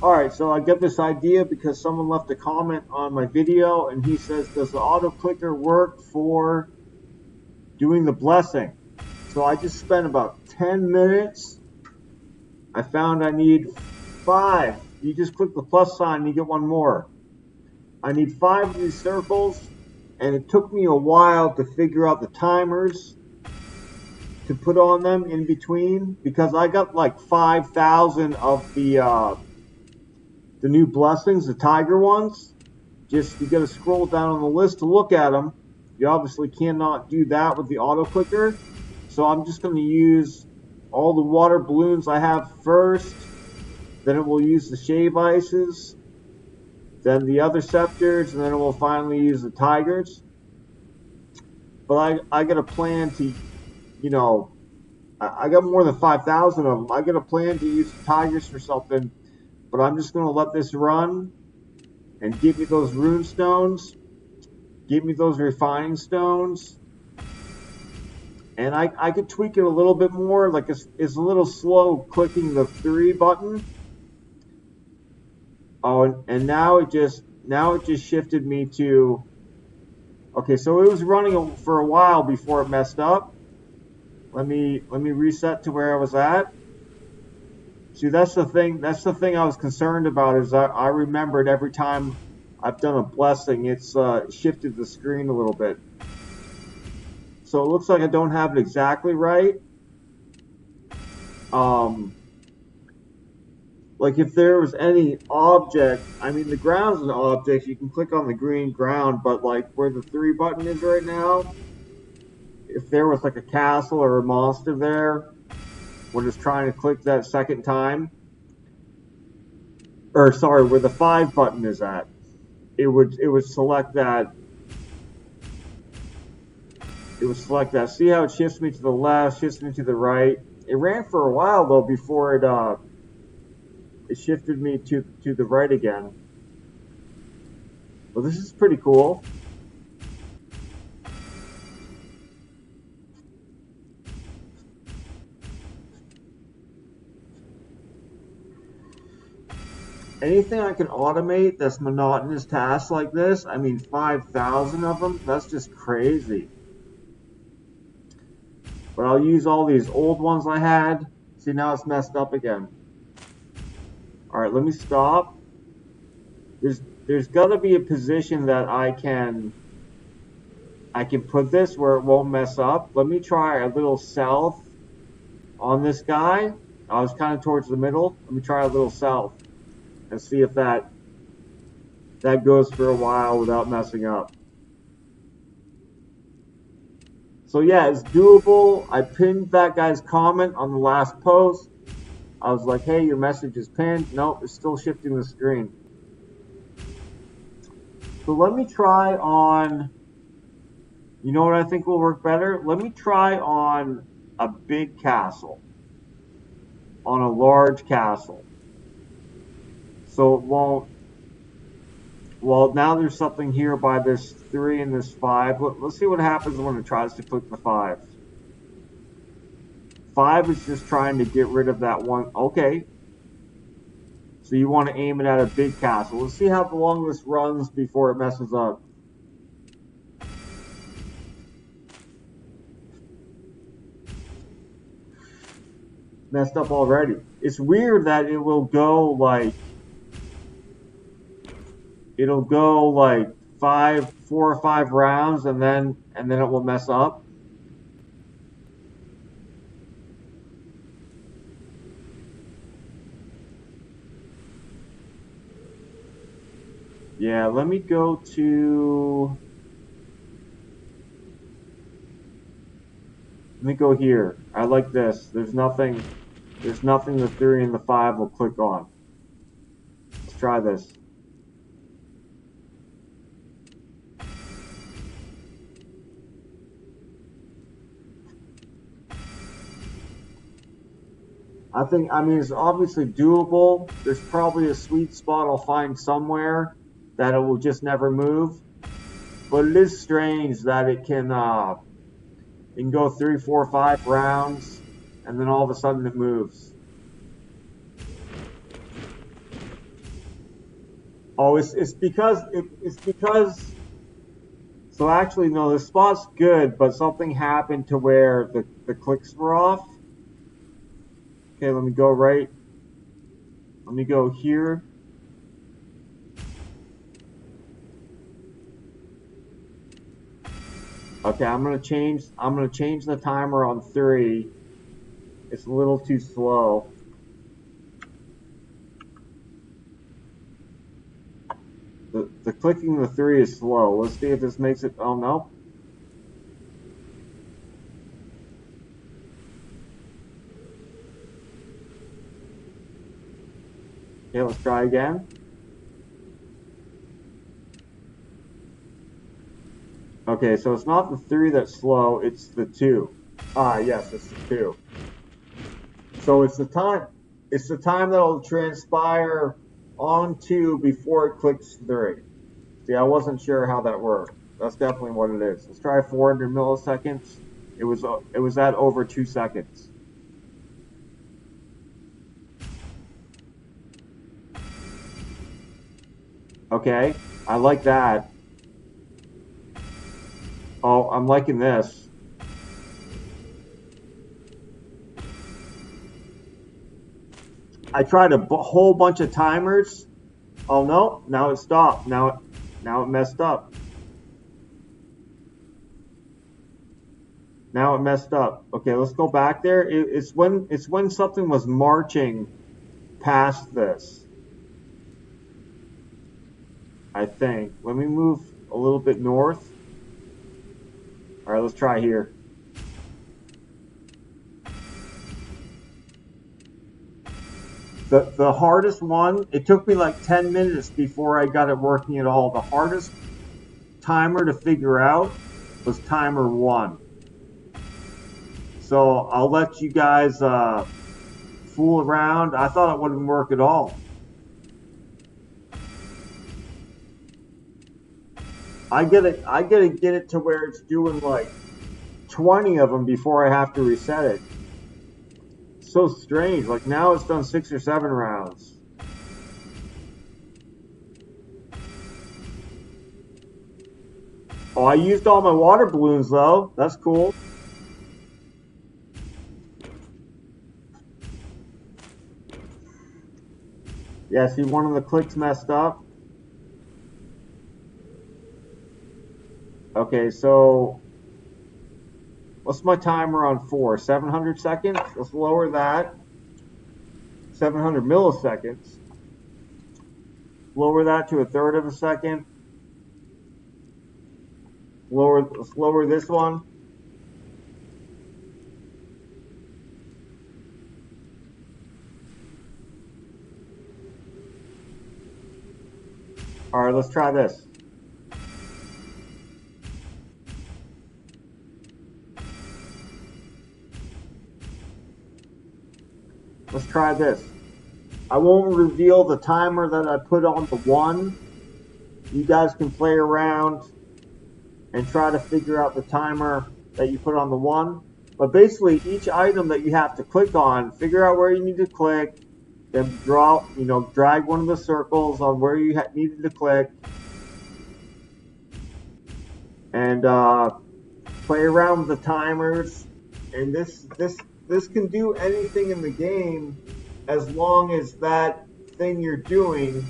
Alright, so I get this idea because someone left a comment on my video and he says, does the auto clicker work for doing the blessing? So I just spent about 10 minutes. I found I need 5. You just click the plus sign and you get one more. I need 5 of these circles, and it took me a while to figure out the timers to put on them in between, because I got like 5,000 of the new blessings, the tiger ones. Just, you gotta scroll down on the list to look at them. You obviously cannot do that with the auto clicker, so I'm just going to use all the water balloons I have first. Then it will use the shave ices, then the other scepters, and then it will finally use the tigers. But I got a plan to, you know, I got more than 5,000 of them. I got a plan to use the tigers for something, but I'm just going to let this run and give me those rune stones, give me those refining stones, and I could tweak it a little bit more. Like it's a little slow clicking the 3 button. Oh, and now it just shifted me to, okay, so it was running for a while before it messed up. Let me reset to where I was at. See, that's the thing I was concerned about, is I remembered every time I've done a blessing, it's shifted the screen a little bit. So it looks like I don't have it exactly right. Like if there was any object, I mean the ground's an object, you can click on the green ground, but like where the 3 button is right now, if there was like a castle or a monster there, we're just trying to click that second time, or sorry, where the 5 button is at, it would select that. It would select that. See how it shifts me to the left, shifts me to the right. It ran for a while though before it shifted me to the right again. Well, this is pretty cool. Anything I can automate that's monotonous tasks like this, I mean 5,000 of them, that's just crazy. But I'll use all these old ones I had. See, now it's messed up again. Alright, let me stop. There's gotta be a position that I can put this where it won't mess up. Let me try a little south on this guy. I was kind of towards the middle. Let me try a little south and see if that goes for a while without messing up. So yeah, it's doable. I pinned that guy's comment on the last post. I was like, hey, your message is pinned. Nope, it's still shifting the screen. So let me try on, you know what I think will work better? Let me try on a big castle, on a large castle. So it won't, well, now there's something here by this 3 and this 5. Let's see what happens when it tries to click the 5. 5 is just trying to get rid of that one. Okay. So you want to aim it at a big castle. Let's see how long this runs before it messes up. Messed up already. It's weird that it will go like, it'll go like 4 or 5 rounds and then it will mess up. Yeah, let me go here. I like this. There's nothing the 3 and the 5 will click on. Let's try this. I mean, it's obviously doable. There's probably a sweet spot I'll find somewhere that it will just never move. But it is strange that it can go 3, 4, 5 rounds, and then all of a sudden it moves. Oh, it's because. So actually, no, the spot's good, but something happened to where the clicks were off. Okay, let me go right. Let me go here. Okay, I'm gonna change the timer on 3. It's a little too slow. The clicking the 3 is slow. Let's see if this makes it. Oh no. Okay, let's try again. Okay, so it's not the 3 that's slow, it's the 2. Ah, yes, it's the 2. So it's the time. It's the time that'll transpire on 2 before it clicks 3. See, I wasn't sure how that worked. That's definitely what it is. Let's try 400 milliseconds. It was at over 2 seconds. Okay, I like that. Oh, I'm liking this. I tried a whole bunch of timers. Oh no, now it stopped. Now it messed up. Now it messed up. Okay, let's go back there. It's when something was marching past this. I think. Let me move a little bit north. All right, let's try here. The hardest one, it took me like 10 minutes before I got it working at all. The hardest timer to figure out was timer 1. So I'll let you guys fool around. I thought it wouldn't work at all. I gotta get it to where it's doing like 20 of them before I have to reset it. So strange. Like now it's done 6 or 7 rounds. Oh, I used all my water balloons though. That's cool. Yeah, see, one of the clicks messed up. Okay, so what's my timer on 4? 700 seconds? Let's lower that. 700 milliseconds. Lower that to a third of a second. Let's lower this one. All right, let's try this. Let's try this. I won't reveal the timer that I put on the 1. You guys can play around and try to figure out the timer that you put on the 1. But basically, each item that you have to click on, figure out where you need to click, then drag one of the circles on where you needed to click, and play around with the timers. And this can do anything in the game as long as that thing you're doing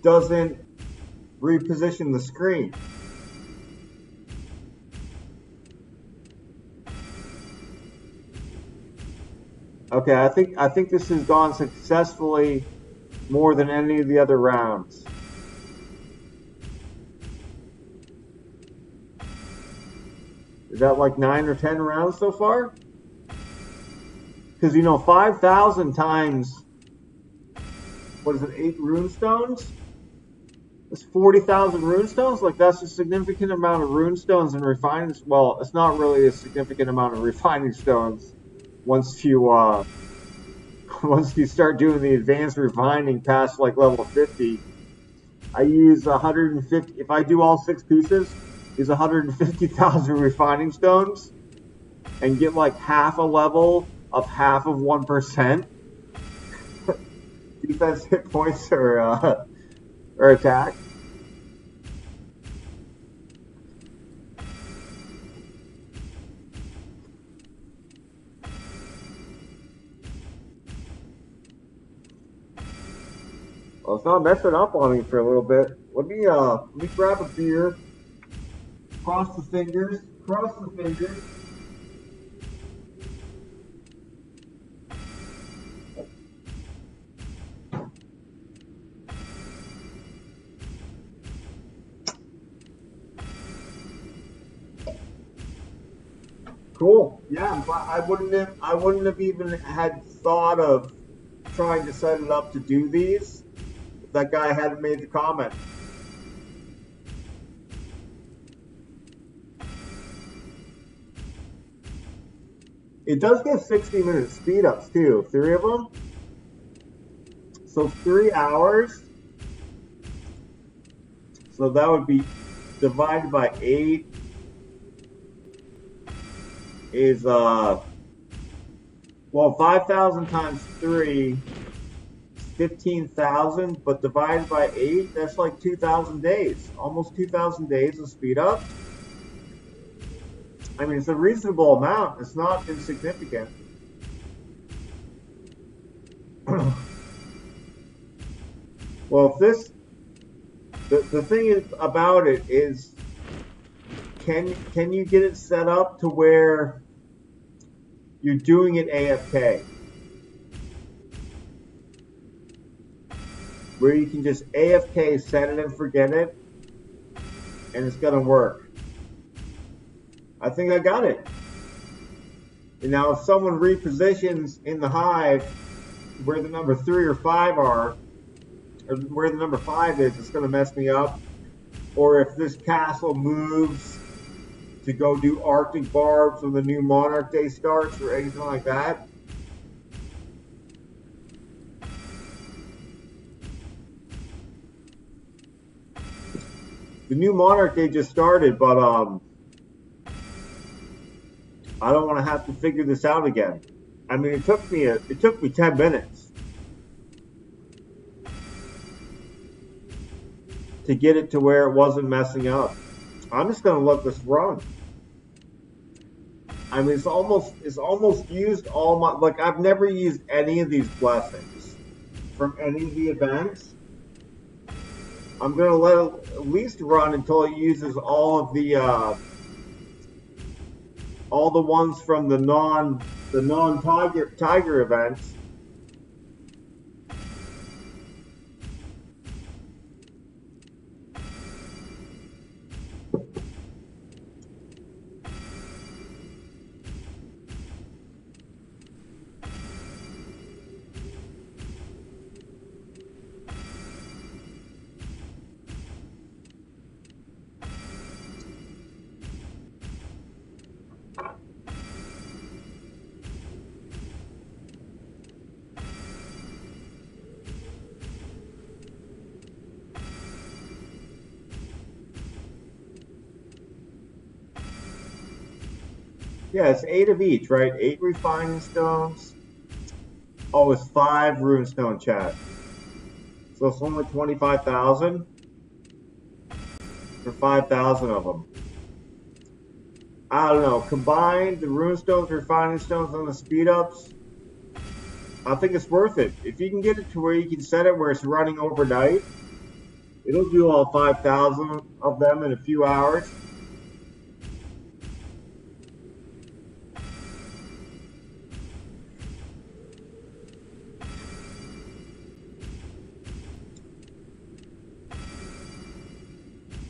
doesn't reposition the screen. Okay, I think this has gone successfully more than any of the other rounds. Is that like 9 or 10 rounds so far? Because 5,000 times, what is it, 8 runestones? It's 40,000 runestones. Like that's a significant amount of runestones and refining. Well, it's not really a significant amount of refining stones once you once you start doing the advanced refining past like level 50. I use 150. If I do all 6 pieces, use 150,000 refining stones and get like half a level of half of 1%. Defense hit points are or attack. Well, it's not messing up on me for a little bit. Let me grab a beer. Cross the fingers. Cross the fingers. Cool. Yeah, but I wouldn't have even had thought of trying to set it up to do these if that guy hadn't made the comment. It does get 60-minute speed ups too, 3 of them. So 3 hours. So that would be divided by 8 is well, 5,000 times 3 is 15,000, but divided by 8, that's like 2,000 days. Almost 2,000 days of speed up. I mean, it's a reasonable amount. It's not insignificant. Well, if this, the thing is about it is, can you get it set up to where you're doing it AFK? Where you can just AFK, set it and forget it, and it's gonna work. I think I got it. And now if someone repositions in the hive where the number 3 or 5 are, or where the number 5 is, it's going to mess me up. Or if this castle moves to go do Arctic Barbs when the new Monarch Day starts or anything like that. The new Monarch Day just started, but I don't want to have to figure this out again. I mean, it took me 10 minutes to get it to where it wasn't messing up. I'm just going to let this run. I mean, it's almost used all my, like, I've never used any of these blessings from any of the events. I'm going to let it at least run until it uses all of the ones from the non tiger events. Yeah, it's 8 of each, right? 8 refining stones. Oh, it's 5 runestone, chat. So it's only 25,000 for 5,000 of them. I don't know. Combined, the runestones, refining stones, and the speed ups, I think it's worth it. If you can get it to where you can set it where it's running overnight, it'll do all 5,000 of them in a few hours.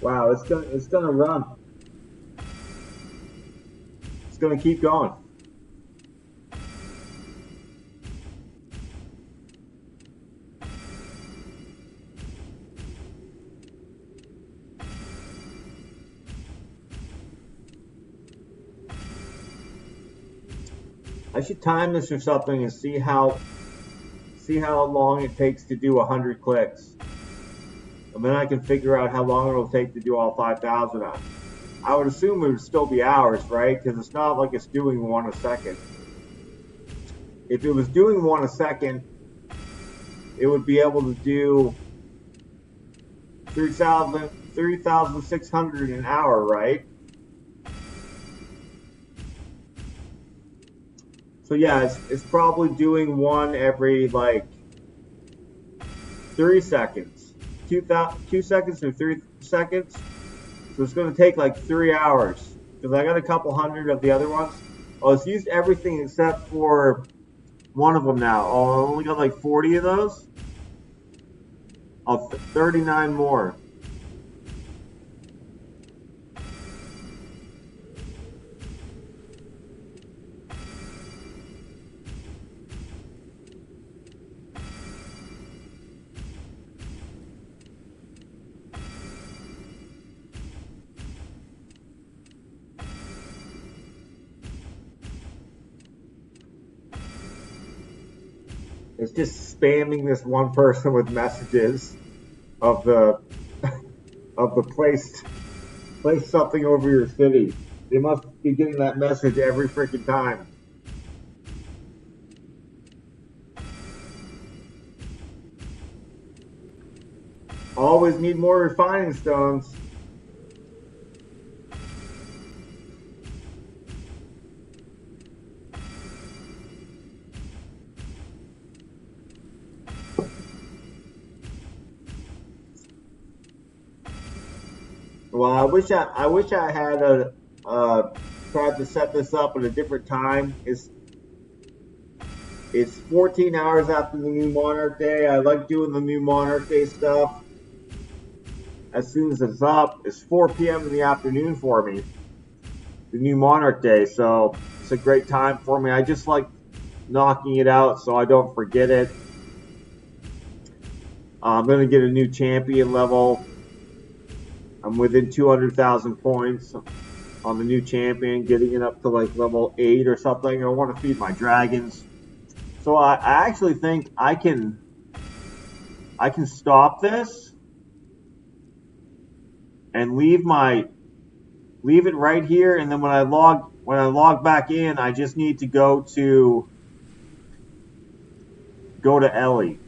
Wow, it's gonna run. It's gonna keep going. I should time this or something and see how long it takes to do 100 clicks. And then I can figure out how long it'll take to do all 5,000 of them. I would assume it would still be hours, right? Because it's not like it's doing 1 a second. If it was doing 1 a second, it would be able to do 3,600 an hour, right? So yeah, it's probably doing one every like 3 seconds. 2 seconds or 3 seconds. So it's going to take like 3 hours. Because I got a couple hundred of the other ones. Oh, it's used everything except for one of them now. Oh, I only got like 40 of those. Oh, 39 more. It's just spamming this one person with messages of the of the place something over your city. They must be getting that message every freaking time. Always need more refining stones. Well, I wish I had tried to set this up at a different time. It's 14 hours after the new Monarch Day. I like doing the new Monarch Day stuff as soon as it's up. It's 4 p.m. in the afternoon for me, the new Monarch Day. So it's a great time for me. I just like knocking it out so I don't forget it. I'm going to get a new champion level. I'm within 200,000 points on the new champion, getting it up to like level 8 or something. I want to feed my dragons. So I actually think I can stop this and leave it right here, and then when I log back in, I just need to go to Ellie.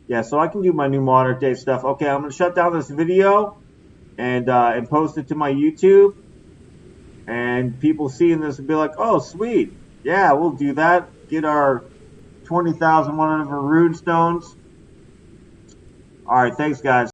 Yeah, so I can do my new Monarch Day stuff. Okay, I'm gonna shut down this video and post it to my YouTube, and people seeing this will be like, oh sweet, yeah, we'll do that. Get our 20,100 rune stones. All right, thanks guys.